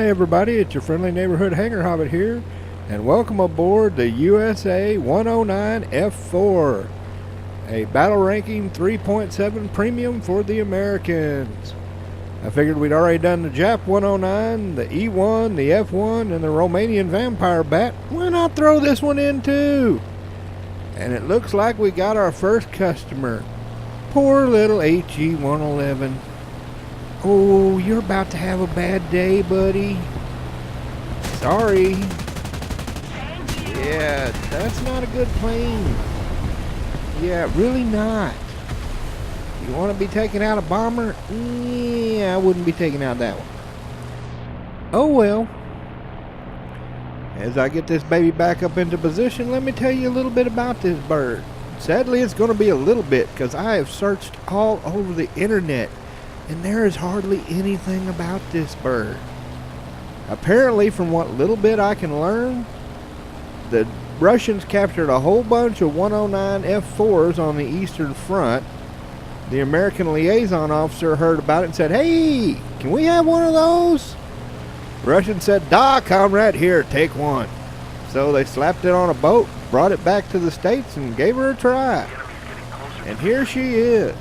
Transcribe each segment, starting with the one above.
Hi everybody, it's your friendly neighborhood Hangar Hobbit here, and welcome aboard the USA 109 F4, a battle ranking 3.7 premium for the Americans. I figured we'd already done the Jap 109, the E1, the F1, and the Romanian Vampire Bat. Why not throw this one in too? And it looks like we got our first customer. Poor little HE 111. Oh, you're about to have a bad day, buddy. Sorry. Yeah, that's not a good plane. Yeah, really not. You want to be taking out a bomber? Yeah, I wouldn't be taking out that one. Oh well. As I get this baby back up into position, let me tell you a little bit about this bird. Sadly, it's going to be a little bit because I have searched all over the internet, and there is hardly anything about this bird. Apparently, from what little bit I can learn, the Russians captured a whole bunch of 109 F4s on the Eastern Front. The American liaison officer heard about it and said, "Hey, can we have one of those?" The Russian said, "Da, comrade, here, take one." So they slapped it on a boat, brought it back to the States, and gave her a try. And here she is.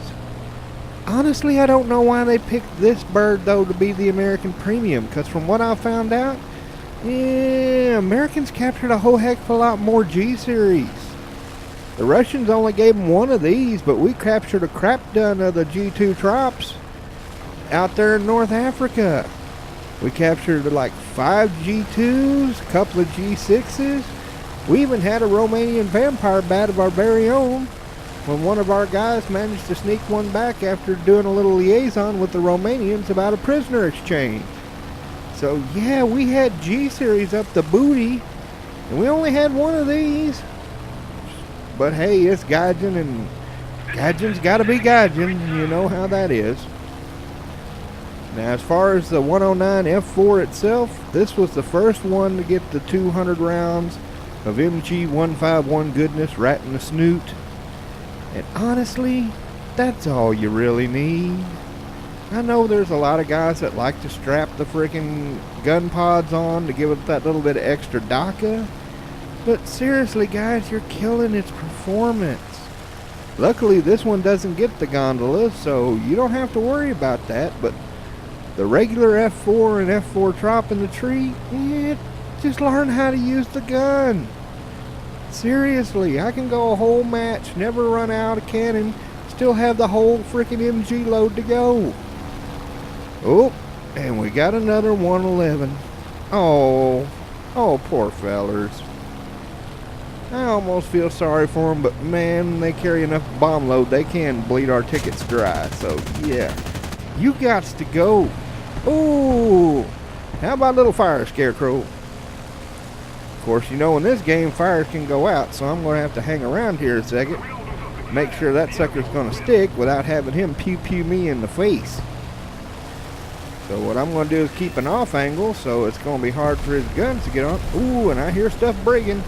Honestly, I don't know why they picked this bird, though, to be the American premium, because from what I found out, Americans captured a whole heck of a lot more G-series. The Russians only gave them one of these, but we captured a crap ton of the G2 Trops out there in North Africa. We captured like 5 G2s, a couple of G6s. We even had a Romanian Vampire Bat of our very own, when one of our guys managed to sneak one back after doing a little liaison with the Romanians about a prisoner exchange. So yeah, we had G-series up the booty, and we only had one of these. But hey, it's Gaijin, and Gaijin's gotta be Gaijin, you know how that is. Now, as far as the 109 F4 itself, this was the first one to get the 200 rounds of MG151 goodness right in the snoot. And honestly, that's all you really need. I know there's a lot of guys that like to strap the freaking gun pods on to give it that little bit of extra DACA. But seriously, guys, you're killing its performance. Luckily, this one doesn't get the gondola, so you don't have to worry about that. But the regular F4 and F4 Trop in the tree, just learn how to use the gun. Seriously, I can go a whole match, never run out of cannon, still have the whole freaking MG load to go. Oh, and we got another 111. Oh, poor fellers. I almost feel sorry for them, but man, they carry enough bomb load, they can bleed our tickets dry. So yeah, you gots to go. Oh, how about a little fire scarecrow? Of course, you know in this game fires can go out, so I'm going to have to hang around here a second, make sure that sucker's going to stick without having him pew me in the face. So what I'm going to do is keep an off angle, so it's going to be hard for his guns to get on. Ooh, and I hear stuff breaking.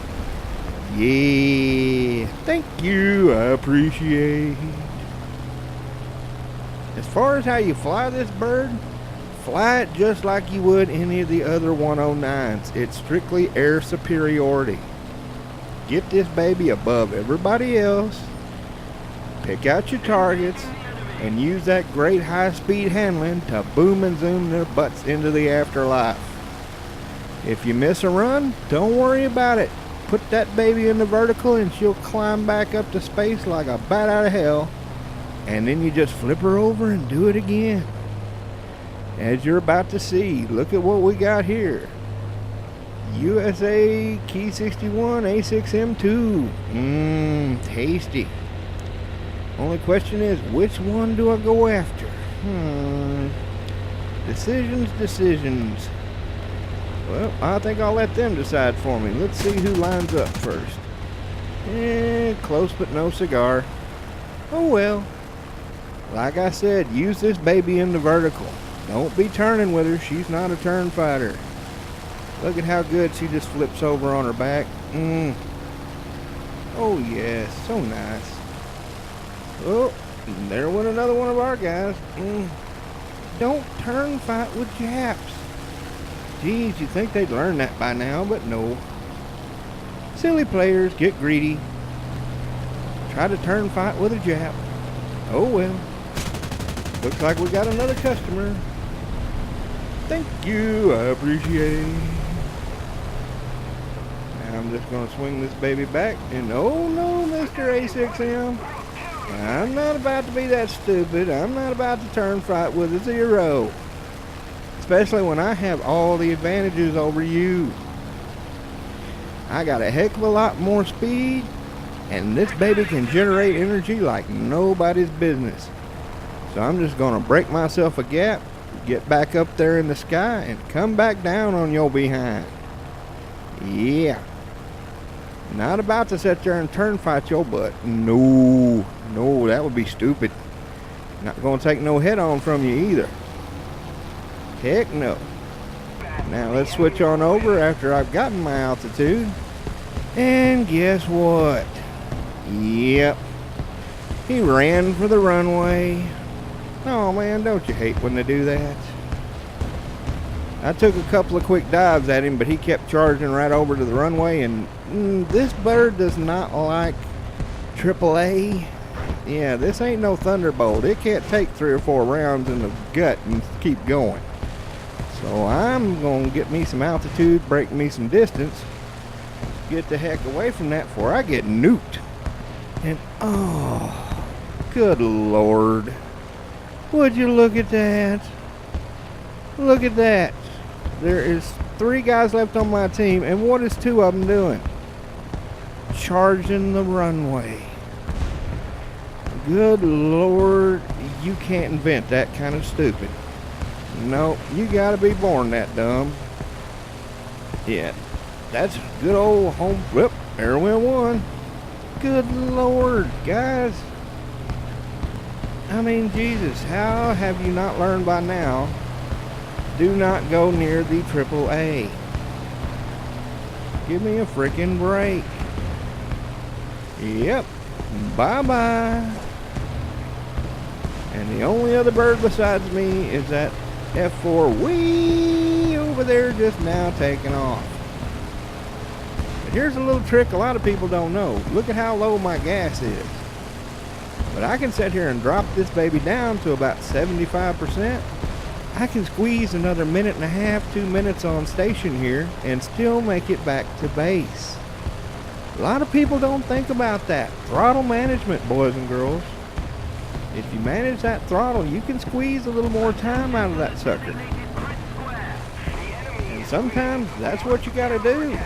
Yeah, thank you, I appreciate. As far as how you fly this bird, fly it just like you would any of the other 109s. It's strictly air superiority. Get this baby above everybody else, pick out your targets, and use that great high-speed handling to boom and zoom their butts into the afterlife. If you miss a run, don't worry about it. Put that baby in the vertical and she'll climb back up to space like a bat out of hell, and then you just flip her over and do it again. As you're about to see, look at what we got here. USA Key 61 A6M2. Tasty. Only question is, which one do I go after? Decisions. Well, I think I'll let them decide for me. Let's see who lines up first. Close but no cigar. Oh well. Like I said, use this baby in the vertical. Don't be turning with her. She's not a turn fighter. Look at how good she just flips over on her back. Oh yes, so nice. Oh, there went another one of our guys. Don't turn fight with Japs. Geez, you'd think they'd learn that by now, but no. Silly players get greedy. Try to turn fight with a Jap. Oh well. Looks like we got another customer. Thank you, I appreciate it. Now I'm just gonna swing this baby back, and oh no, Mr. A6M. I'm not about to be that stupid. I'm not about to turn fight with a 0. Especially when I have all the advantages over you. I got a heck of a lot more speed, and this baby can generate energy like nobody's business. So I'm just gonna break myself a gap, get back up there in the sky, and come back down on your behind. Yeah. Not about to sit there and turn fight your butt. No, that would be stupid. Not gonna take no head on from you either. Heck no. Now let's switch on over after I've gotten my altitude. And guess what? Yep. He ran for the runway. Oh man, don't you hate when they do that? I took a couple of quick dives at him, but he kept charging right over to the runway, and this bird does not like AAA. Yeah, this ain't no Thunderbolt. It can't take 3 or 4 rounds in the gut and keep going. So I'm gonna get me some altitude, break me some distance, get the heck away from that before I get nuked. And oh, good Lord. Would you look at that? Look at that. There is 3 guys left on my team, and what is 2 of them doing? Charging the runway. Good Lord, you can't invent that kind of stupid. No, you gotta be born that dumb. Yeah, that's good old home flip. There went one. Good Lord, guys. I mean, Jesus, how have you not learned by now? Do not go near the AAA. Give me a freaking break. Yep. Bye-bye. And the only other bird besides me is that F4 way over there just now taking off. But here's a little trick a lot of people don't know. Look at how low my gas is. But I can sit here and drop this baby down to about 75%. I can squeeze another 1.5 minutes, 2 minutes on station here and still make it back to base. A lot of people don't think about that. Throttle management, boys and girls. If you manage that throttle, you can squeeze a little more time out of that sucker. And sometimes that's what you gotta do.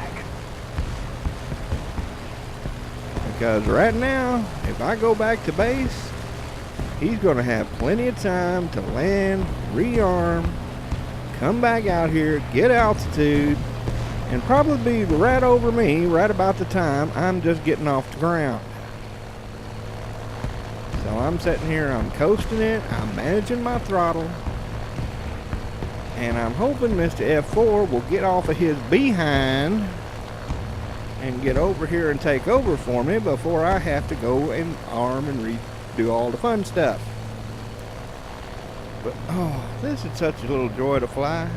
Because right now, if I go back to base, he's gonna have plenty of time to land, rearm, come back out here, get altitude, and probably be right over me right about the time I'm just getting off the ground. So I'm sitting here, I'm coasting it, I'm managing my throttle, and I'm hoping Mr. F4 will get off of his behind and get over here and take over for me before I have to go and arm and redo all the fun stuff. But oh, this is such a little joy to fly.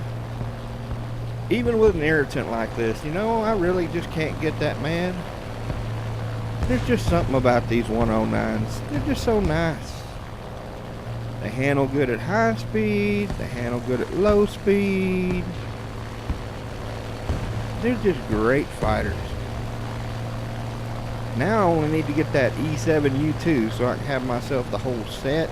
Even with an irritant like this, you know, I really just can't get that mad. There's just something about these 109s. They're just so nice. They handle good at high speed. They handle good at low speed. They're just great fighters. Now I only need to get that E7U2 so I can have myself the whole set.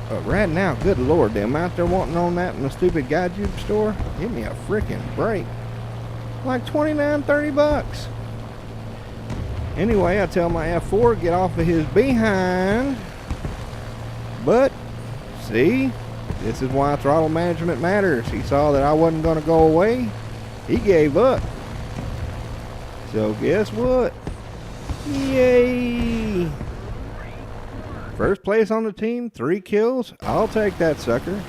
But right now, good Lord, them out there wanting on that in the stupid Gaijube store, give me a freaking break. Like 29, 30 bucks. Anyway, I tell my F4 get off of his behind. But, see, this is why throttle management matters. He saw that I wasn't going to go away. He gave up. So guess what? Yay! First place on the team, 3 kills. I'll take that sucker.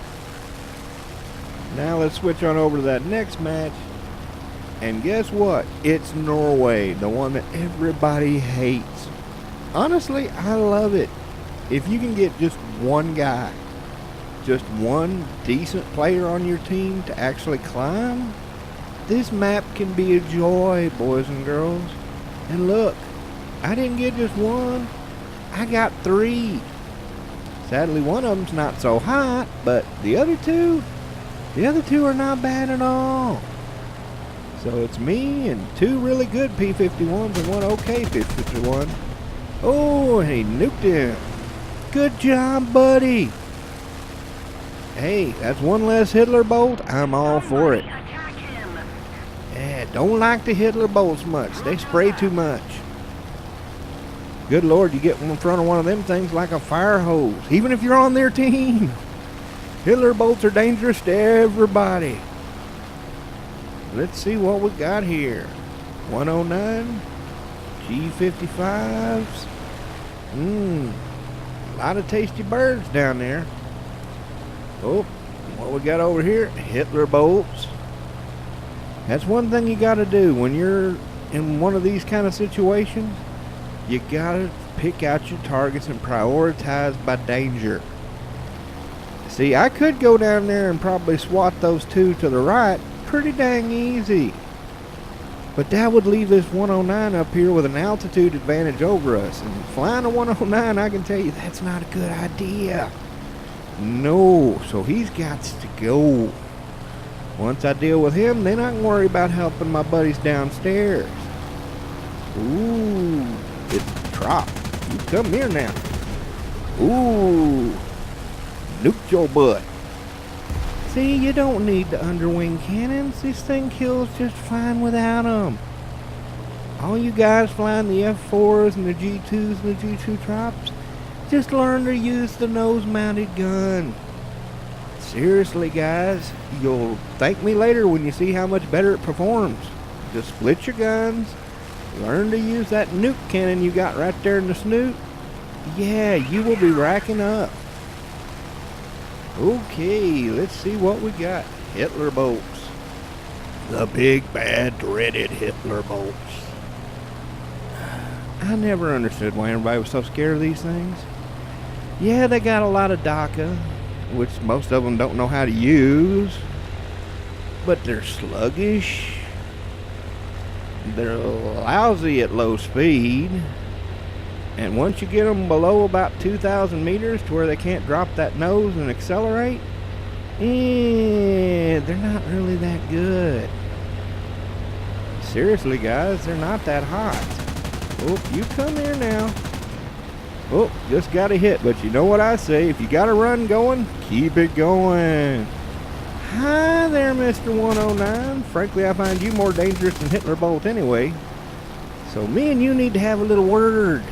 Now let's switch on over to that next match. And guess what? It's Norway, the one that everybody hates. Honestly, I love it. If you can get just one guy just one decent player on your team to actually climb, this map can be a joy, boys and girls. And look, I didn't get just one, I got 3. Sadly, one of them's not so hot, but the other two are not bad at all. So it's me and 2 really good P-51s and 1 okay P-51. Oh, and he nuked him. Good job, buddy. Hey, that's 1 less Hitler bolt. I'm all for it. Yeah, don't like the Hitler bolts much. They spray too much. Good Lord, you get in front of one of them things like a fire hose, even if you're on their team. Hitler bolts are dangerous to everybody. Let's see what we got here. 109, G55s. A lot of tasty birds down there. Oh, what we got over here? Hitler bolts. That's one thing you got to do when you're in one of these kind of situations. You got to pick out your targets and prioritize by danger. See, I could go down there and probably swat those 2 to the right pretty dang easy. But that would leave this 109 up here with an altitude advantage over us. And flying a 109, I can tell you, that's not a good idea. No, so he's got to go. Once I deal with him, then I can worry about helping my buddies downstairs. Ooh, it's the Trop. You come here now. Ooh, nuke your butt. See, you don't need the underwing cannons. This thing kills just fine without them. All you guys flying the F4s and the G2s and the G2 Trops, just learn to use the nose-mounted gun. Seriously, guys, you'll thank me later when you see how much better it performs. Just split your guns, learn to use that nuke cannon you got right there in the snoot. Yeah, you will be racking up. Okay, let's see what we got. Hitler bolts. The big, bad, dreaded Hitler bolts. I never understood why everybody was so scared of these things. Yeah, they got a lot of DACA, which most of them don't know how to use. But they're sluggish. They're lousy at low speed. And once you get them below about 2,000 meters to where they can't drop that nose and accelerate, they're not really that good. Seriously, guys, they're not that hot. Oh, you come here now. Oh, just got a hit, but you know what I say, if you got a run going, keep it going. Hi there, Mr. 109. Frankly, I find you more dangerous than Hitler Bolt anyway. So me and you need to have a little word.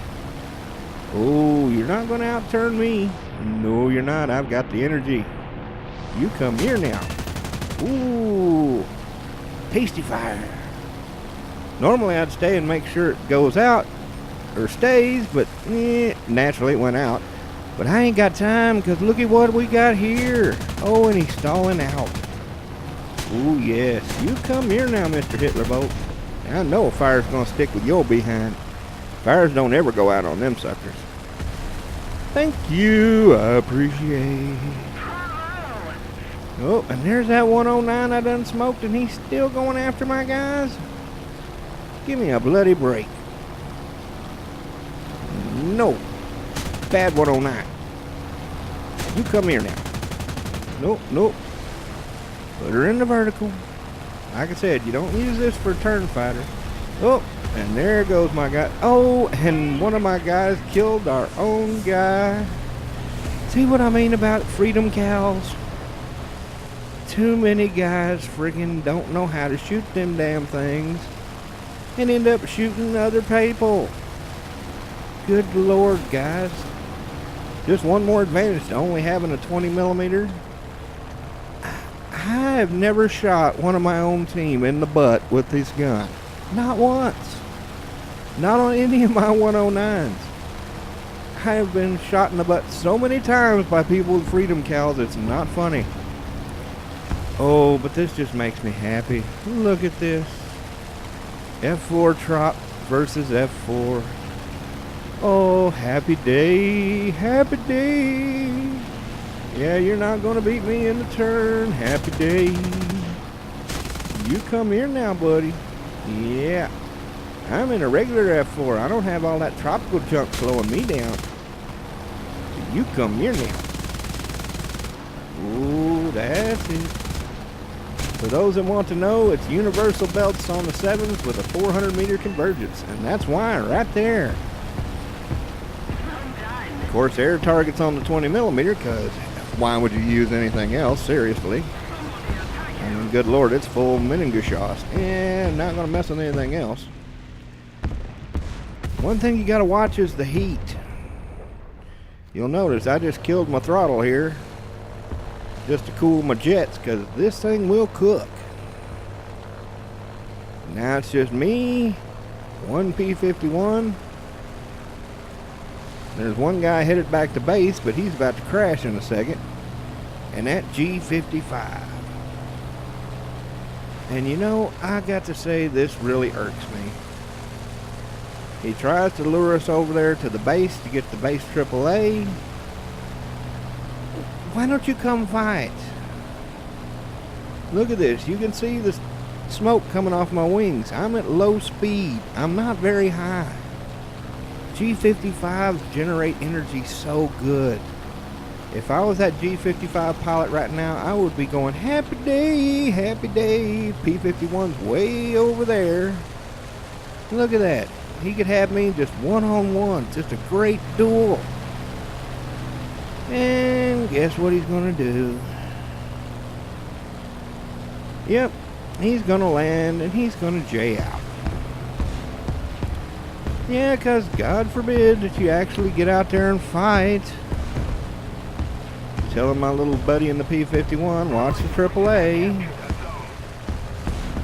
Oh, you're not going to outturn me. No, you're not. I've got the energy. You come here now. Ooh, tasty fire. Normally I'd stay and make sure it goes out or stays, but naturally it went out. But I ain't got time because look at what we got here. Oh, and he's stalling out. Ooh, yes. You come here now, Mr. Hitler Bolt. I know a fire's going to stick with your behind. Fires don't ever go out on them suckers. Thank you. I appreciate. Oh, and there's that 109 I done smoked, and he's still going after my guys. Give me a bloody break. No. Bad 109. You come here now. Nope, nope. Put her in the vertical. Like I said, you don't use this for a turn fighter. Oh, and there goes my guy. Oh, and one of my guys killed our own guy. See what I mean about freedom cows? Too many guys friggin' don't know how to shoot them damn things and end up shooting other people. Good Lord, guys. Just one more advantage to only having a 20 millimeter. I have never shot one of my own team in the butt with this gun. Not once. Not on any of my 109s. I have been shot in the butt so many times by people with freedom cows, it's not funny. Oh, but this just makes me happy. Look at this. F4 Trop versus F4. Oh, happy day, happy day. Yeah, you're not gonna beat me in the turn. Happy days. You come here now, buddy. Yeah. I'm in a regular F4. I don't have all that tropical junk slowing me down. So you come here now. Ooh, that's it. For those that want to know, it's universal belts on the 7s with a 400 meter convergence. And that's why, right there. Of course, air targets on the 20 millimeter, because why would you use anything else? Seriously. I mean, good Lord, it's full Menengeschoss. And not going to mess with anything else. One thing you got to watch is the heat. You'll notice I just killed my throttle here just to cool my jets, because this thing will cook. Now it's just me, one P-51. There's one guy headed back to base, but he's about to crash in a second. And that G55. And you know, I got to say, this really irks me. He tries to lure us over there to the base to get the base AAA. Why don't you come fight? Look at this. You can see the smoke coming off my wings. I'm at low speed. I'm not very high. G55s generate energy so good. If I was that G55 pilot right now, I would be going, happy day, happy day. P-51's way over there. Look at that. He could have me just one-on-one. Just a great duel. And guess what he's going to do? Yep, he's going to land and he's going to J out. Yeah, because God forbid that you actually get out there and fight. Telling my little buddy in the P-51, watch the AAA.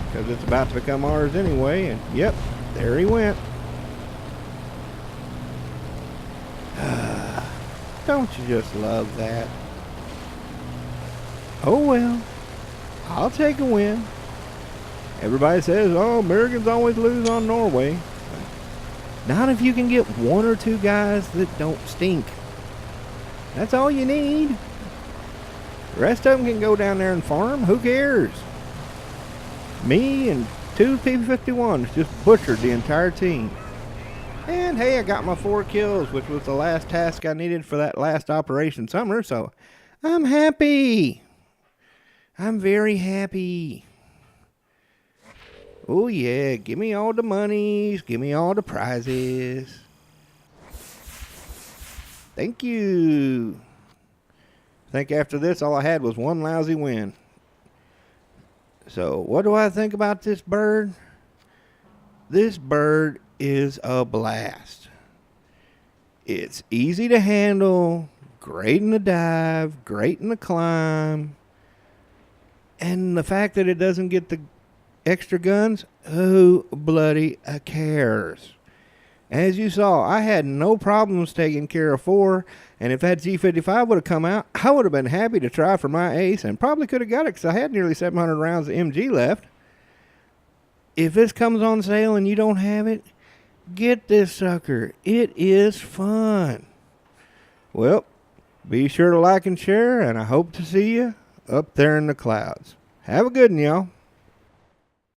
Because it's about to become ours anyway. And yep, there he went. Don't you just love that? Oh well, I'll take a win. Everybody says, oh, Americans always lose on Norway. Not if you can get one or two guys that don't stink. That's all you need. The rest of them can go down there and farm. Who cares? Me and two P-51s just butchered the entire team. And hey, I got my 4 kills, which was the last task I needed for that last Operation Summer, so I'm happy. I'm very happy. Oh yeah, give me all the monies, give me all the prizes. Thank you. I think after this, all I had was one lousy win. So, what do I think about this bird? This bird is a blast. It's easy to handle, great in the dive, great in the climb. And the fact that it doesn't get the extra guns, who bloody cares? As you saw, I had no problems taking care of 4, and if that G55 would have come out, I would have been happy to try for my ace and probably could have got it because I had nearly 700 rounds of MG left. If this comes on sale and you don't have it, get this sucker. It is fun. Well, be sure to like and share, and I hope to see you up there in the clouds. Have a good one, y'all.